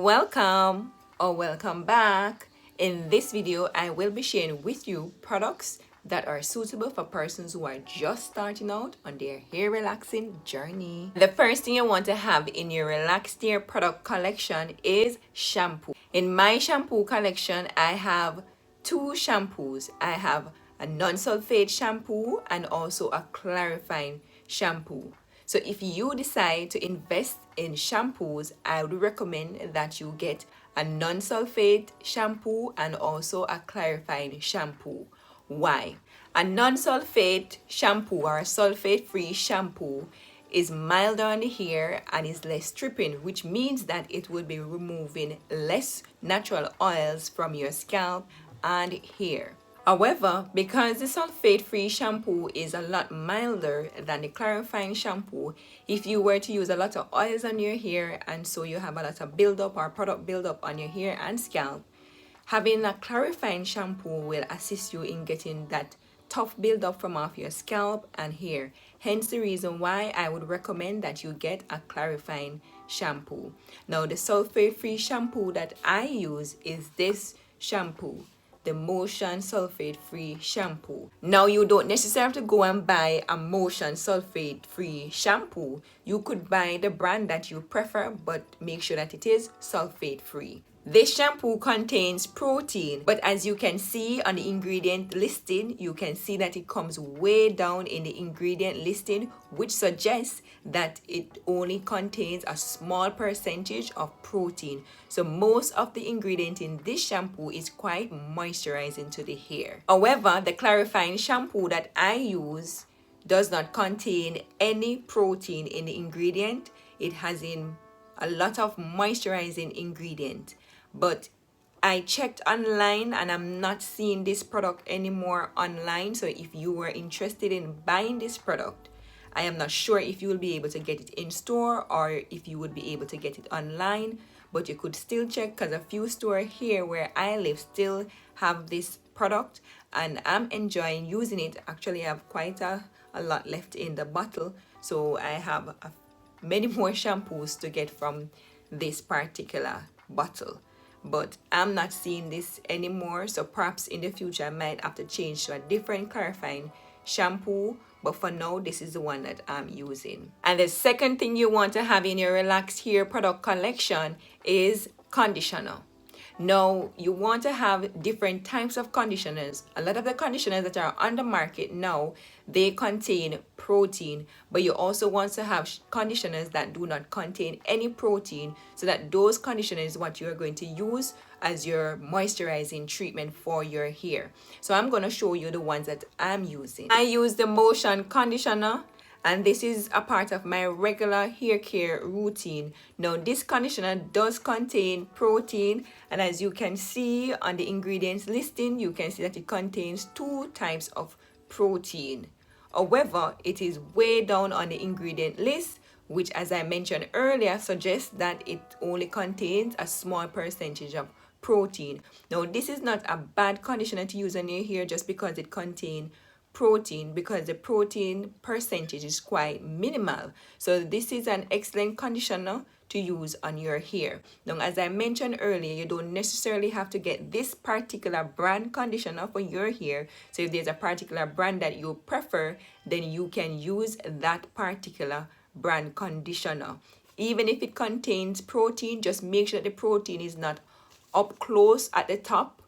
Welcome or welcome back. In this video, I will be sharing with you products that are suitable for persons who are just starting out on their hair relaxing journey. The first thing you want to have in your relaxed hair product collection is shampoo. In my shampoo collection, I have two shampoos. I have a non-sulfate shampoo and also a clarifying shampoo. So if you decide to invest in shampoos, I would recommend that you get a non-sulfate shampoo and also a clarifying shampoo. Why? A non-sulfate shampoo or a sulfate-free shampoo is milder on the hair and is less stripping, which means that it will be removing less natural oils from your scalp and hair. However, because the sulfate-free shampoo is a lot milder than the clarifying shampoo, if you were to use a lot of oils on your hair and so you have a lot of buildup or product buildup on your hair and scalp, having a clarifying shampoo will assist you in getting that tough buildup from off your scalp and hair. Hence the reason why I would recommend that you get a clarifying shampoo. Now the sulfate-free shampoo that I use is this shampoo, the Motion Sulfate Free Shampoo. Now you don't necessarily have to go and buy a Motion Sulfate Free Shampoo. You could buy the brand that you prefer, but make sure that it is sulfate free. This shampoo contains protein, but as you can see on the ingredient listing, you can see that it comes way down in the ingredient listing, which suggests that it only contains a small percentage of protein. So most of the ingredient in this shampoo is quite moisturizing to the hair. However, the clarifying shampoo that I use does not contain any protein in the ingredient. It has in a lot of moisturizing ingredient. But I checked online and I'm not seeing this product anymore online. So if you were interested in buying this product, I am not sure if you will be able to get it in store or if you would be able to get it online. But you could still check because a few stores here where I live still have this product and I'm enjoying using it. Actually, I have quite a lot left in the bottle. So I have many more shampoos to get from this particular bottle. But I'm not seeing this anymore, so perhaps in the future I might have to change to a different clarifying shampoo, but for now this is the one that I'm using. And the second thing you want to have in your relaxed hair product collection is conditioner. Now you want to have different types of conditioners. A lot of the conditioners that are on the market now, they contain protein, but you also want to have conditioners that do not contain any protein, so that those conditioners what you are going to use as your moisturizing treatment for your hair. So I'm going to show you the ones that I'm using. I use the Motion conditioner, and this is a part of my regular hair care routine. Now this conditioner does contain protein, and as you can see on the ingredients listing, you can see that it contains 2 types of protein. However, it is way down on the ingredient list, which as I mentioned earlier suggests that it only contains a small percentage of protein. Now this is not a bad conditioner to use on your hair just because it contains protein, because the protein percentage is quite minimal. So this is an excellent conditioner to use on your hair. Now as I mentioned earlier, you don't necessarily have to get this particular brand conditioner for your hair. So if there's a particular brand that you prefer, then you can use that particular brand conditioner. Even if it contains protein, just make sure that the protein is not up close at the top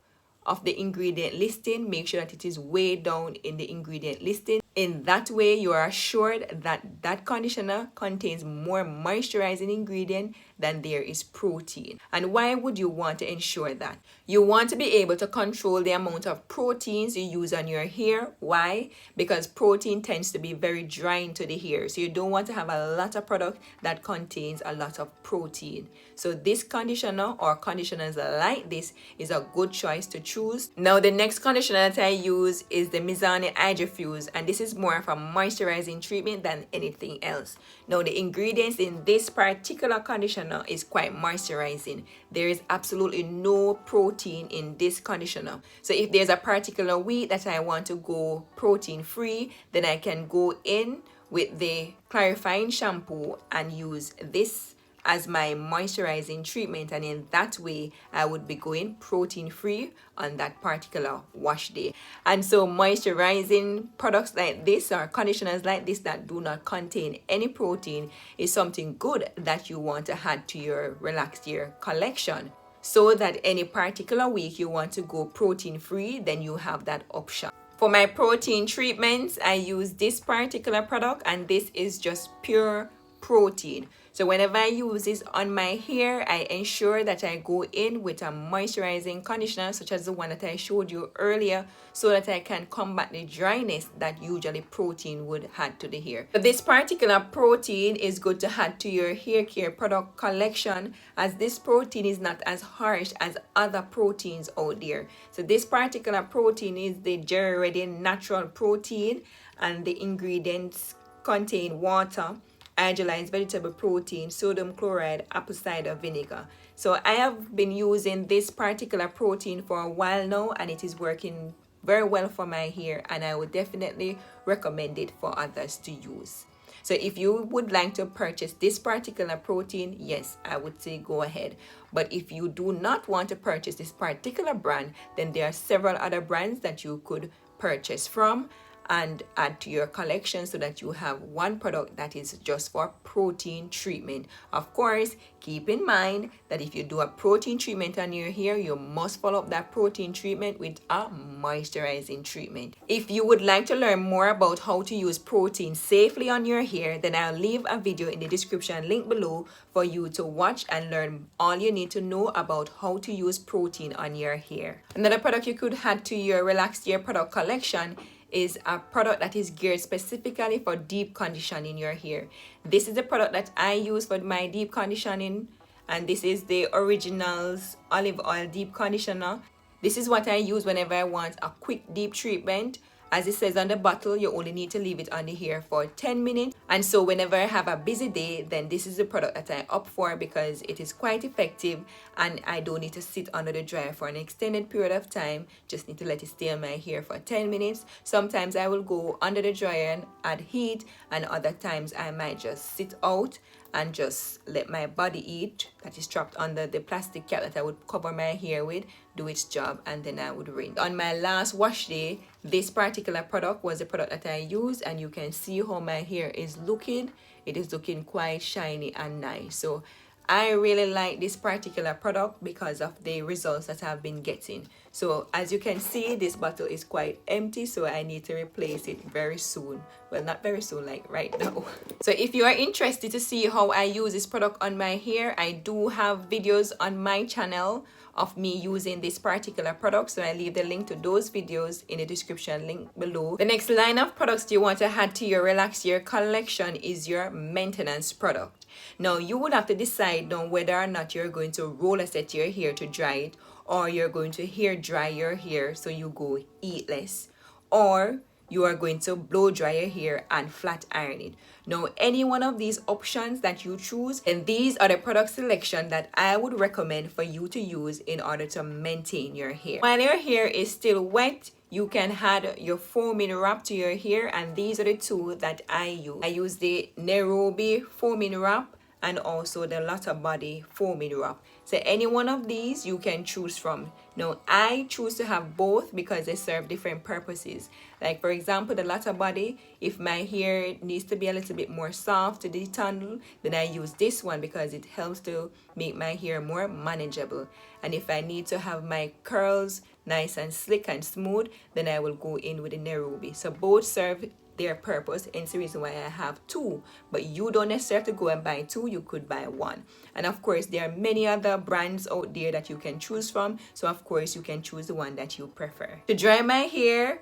of the ingredient listing. Make sure that it is way down in the ingredient listing. In that way, you are assured that that conditioner contains more moisturizing ingredient than there is protein. And why would you want to ensure that? You want to be able to control the amount of proteins you use on your hair. Why? Because protein tends to be very drying to the hair. So you don't want to have a lot of product that contains a lot of protein. So this conditioner or conditioners like this is a good choice to choose. Now the next conditioner that I use is the Mizani Hydrofuse, and this is more of a moisturizing treatment than anything else. Now the ingredients in this particular conditioner is quite moisturizing. There is absolutely no protein in this conditioner. So if there's a particular week that I want to go protein free, then I can go in with the clarifying shampoo and use this as my moisturizing treatment, and in that way I would be going protein free on that particular wash day. And so moisturizing products like this or conditioners like this that do not contain any protein is something good that you want to add to your relaxed year collection, so that any particular week you want to go protein free, then you have that option. For my protein treatments, I use this particular product, and this is just pure protein. So whenever I use this on my hair, I ensure that I go in with a moisturizing conditioner such as the one that I showed you earlier, so that I can combat the dryness that usually protein would add to the hair. But this particular protein is good to add to your hair care product collection, as this protein is not as harsh as other proteins out there. So this particular protein is the Jerry Ready natural protein, and the ingredients contain water, hydrolyzed vegetable protein, sodium chloride, apple cider vinegar. So I have been using this particular protein for a while now, and it is working very well for my hair, and I would definitely recommend it for others to use. So if you would like to purchase this particular protein, yes, I would say go ahead. But if you do not want to purchase this particular brand, then there are several other brands that you could purchase from and add to your collection, so that you have one product that is just for protein treatment. Of course, keep in mind that if you do a protein treatment on your hair, you must follow up that protein treatment with a moisturizing treatment. If you would like to learn more about how to use protein safely on your hair, then I'll leave a video in the description link below for you to watch and learn all you need to know about how to use protein on your hair. Another product you could add to your relaxed hair product collection is a product that is geared specifically for deep conditioning your hair. This is the product that I use for my deep conditioning, and this is the Originals Olive Oil Deep Conditioner. This is what I use whenever I want a quick deep treatment. As it says on the bottle, you only need to leave it on the hair for 10 minutes. And so whenever I have a busy day, then this is the product that I opt for, because it is quite effective and I don't need to sit under the dryer for an extended period of time. Just need to let it stay on my hair for 10 minutes. Sometimes I will go under the dryer and add heat, and other times I might just sit out and just let my body heat that is trapped under the plastic cap that I would cover my hair with do its job, and then I would rinse. On my last wash day, this particular product was the product that I used, and you can see how my hair is looking. It is looking quite shiny and nice. So I really like this particular product because of the results that I've been getting. So as you can see, this bottle is quite empty, so I need to replace it very soon. Well, not very soon, like right now. So if you are interested to see how I use this product on my hair, I do have videos on my channel of me using this particular product, so I leave the link to those videos in the description link below. The next line of products you want to add to your relaxed hair collection is your maintenance product. Now you would have to decide on whether or not you're going to roller set your hair to dry it, or you're going to hair dry your hair so you go heatless, or you are going to blow dry your hair and flat iron it. Now, any one of these options that you choose, and these are the product selection that I would recommend for you to use in order to maintain your hair. While your hair is still wet, you can add your foaming wrap to your hair, and these are the two that I use. I use the Nairobi foaming wrap and also the Lotta Body foaming wrap. So any one of these you can choose from. Now I choose to have both because they serve different purposes. Like for example, the Lotta Body, if my hair needs to be a little bit more soft to detangle, then I use this one because it helps to make my hair more manageable. And if I need to have my curls nice and slick and smooth, then I will go in with the Nairobi. So both serve their purpose, and it's the reason why I have two. But you don't necessarily have to go and buy two, you could buy one. And of course there are many other brands out there that you can choose from, so of course you can choose the one that you prefer. To dry my hair,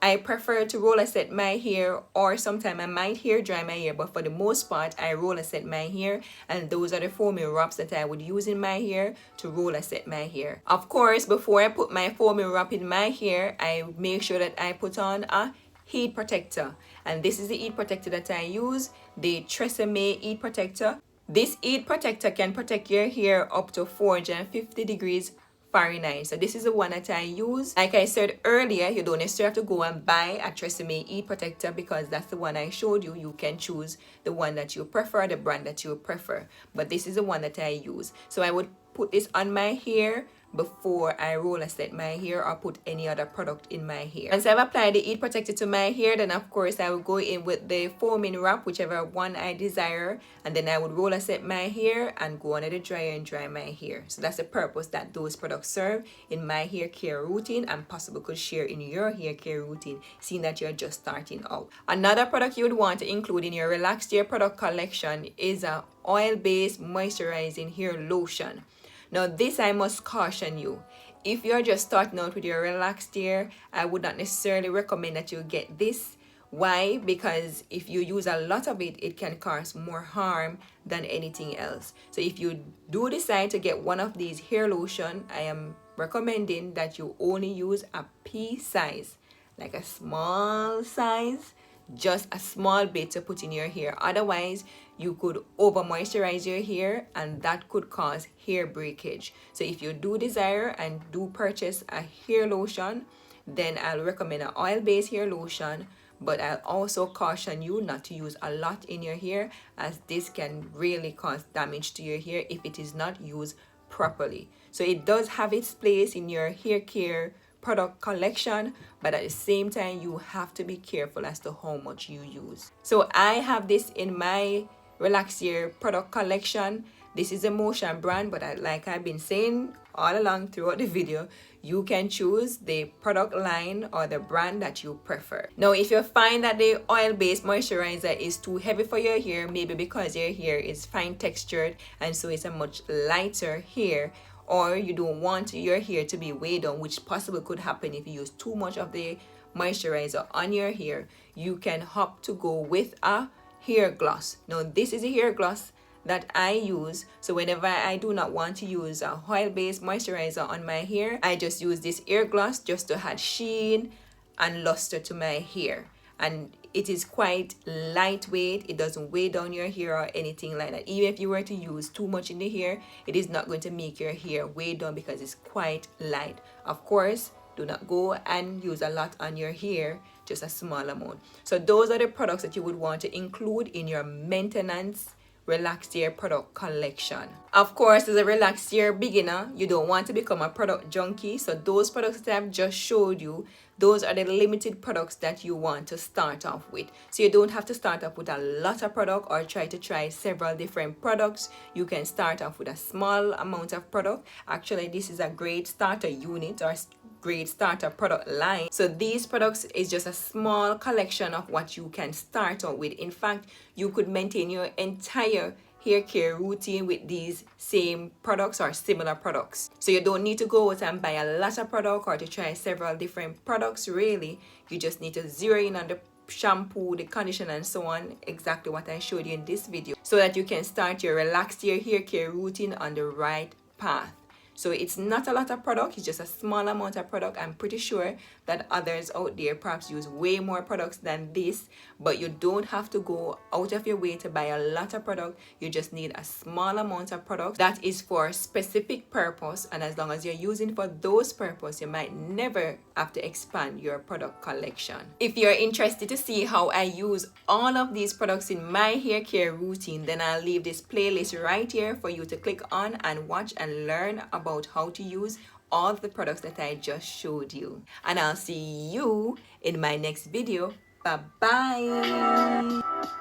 I prefer to roller set my hair, or sometimes I might hair dry my hair, but for the most part I roller set my hair, and those are the foaming wraps that I would use in my hair to roller set my hair. Of course, before I put my foaming wrap in my hair, I make sure that I put on a heat protector, and this is the heat protector that I use, the Tresemme heat protector. This heat protector can protect your hair up to 450 degrees Fahrenheit. So this is the one that I use. Like I said earlier, you don't necessarily have to go and buy a Tresemme Heat Protector because that's the one I showed you. You can choose the one that you prefer, the brand that you prefer. But this is the one that I use. So I would put this on my hair before I roll or set my hair or put any other product in my hair. Once I've applied the heat protector to my hair, then of course I will go in with the foaming wrap, whichever one I desire, and then I would roll or set my hair and go under the dryer and dry my hair. So that's the purpose that those products serve in my hair care routine, and possibly could share in your hair care routine, seeing that you're just starting out. Another product you would want to include in your relaxed hair product collection is a oil-based moisturizing hair lotion. Now this I must caution you. If you're just starting out with your relaxed hair, I would not necessarily recommend that you get this. Why? Because if you use a lot of it, it can cause more harm than anything else. So if you do decide to get one of these hair lotion, I am recommending that you only use a pea size, like a small size, just a small bit to put in your hair. Otherwise, you could over moisturize your hair and that could cause hair breakage. So if you do desire and do purchase a hair lotion, then I'll recommend an oil-based hair lotion, but I'll also caution you not to use a lot in your hair, as this can really cause damage to your hair if it is not used properly. So it does have its place in your hair care product collection, but at the same time you have to be careful as to how much you use. So I have this in my relaxed hair product collection. This is a Motion brand, but like I've been saying all along throughout the video, you can choose the product line or the brand that you prefer. Now if you find that the oil-based moisturizer is too heavy for your hair, maybe because your hair is fine textured and so it's a much lighter hair, or you don't want your hair to be weighed down, which possibly could happen if you use too much of the moisturizer on your hair, you can opt to go with a hair gloss. Now this is a hair gloss that I use, so whenever I do not want to use a oil-based moisturizer on my hair, I just use this hair gloss just to add sheen and luster to my hair. And it is quite lightweight. It doesn't weigh down your hair or anything like that. Even if you were to use too much in the hair, it is not going to make your hair weigh down because it's quite light. Of course, do not go and use a lot on your hair, just a small amount. So those are the products that you would want to include in your maintenance relaxed hair product collection. Of course, as a relaxed hair beginner, you don't want to become a product junkie. So those products that I've just showed you, those are the limited products that you want to start off with. So you don't have to start off with a lot of product or try several different products. You can start off with a small amount of product. Actually, this is a great starter unit or great starter product line. So these products is just a small collection of what you can start out with. In fact, you could maintain your entire hair care routine with these same products or similar products. So you don't need to go out and buy a lot of product or to try several different products. Really, you just need to zero in on the shampoo, the conditioner, and so on, exactly what I showed you in this video, so that you can start your relaxed hair care routine on the right path. So it's not a lot of product, it's just a small amount of product. I'm pretty sure that others out there perhaps use way more products than this, but you don't have to go out of your way to buy a lot of product. You just need a small amount of product that is for specific purpose, and as long as you're using for those purpose, you might never have to expand your product collection. If you're interested to see how I use all of these products in my hair care routine, then I'll leave this playlist right here for you to click on and watch and learn about how to use all the products that I just showed you. And I'll see you in my next video. Bye bye.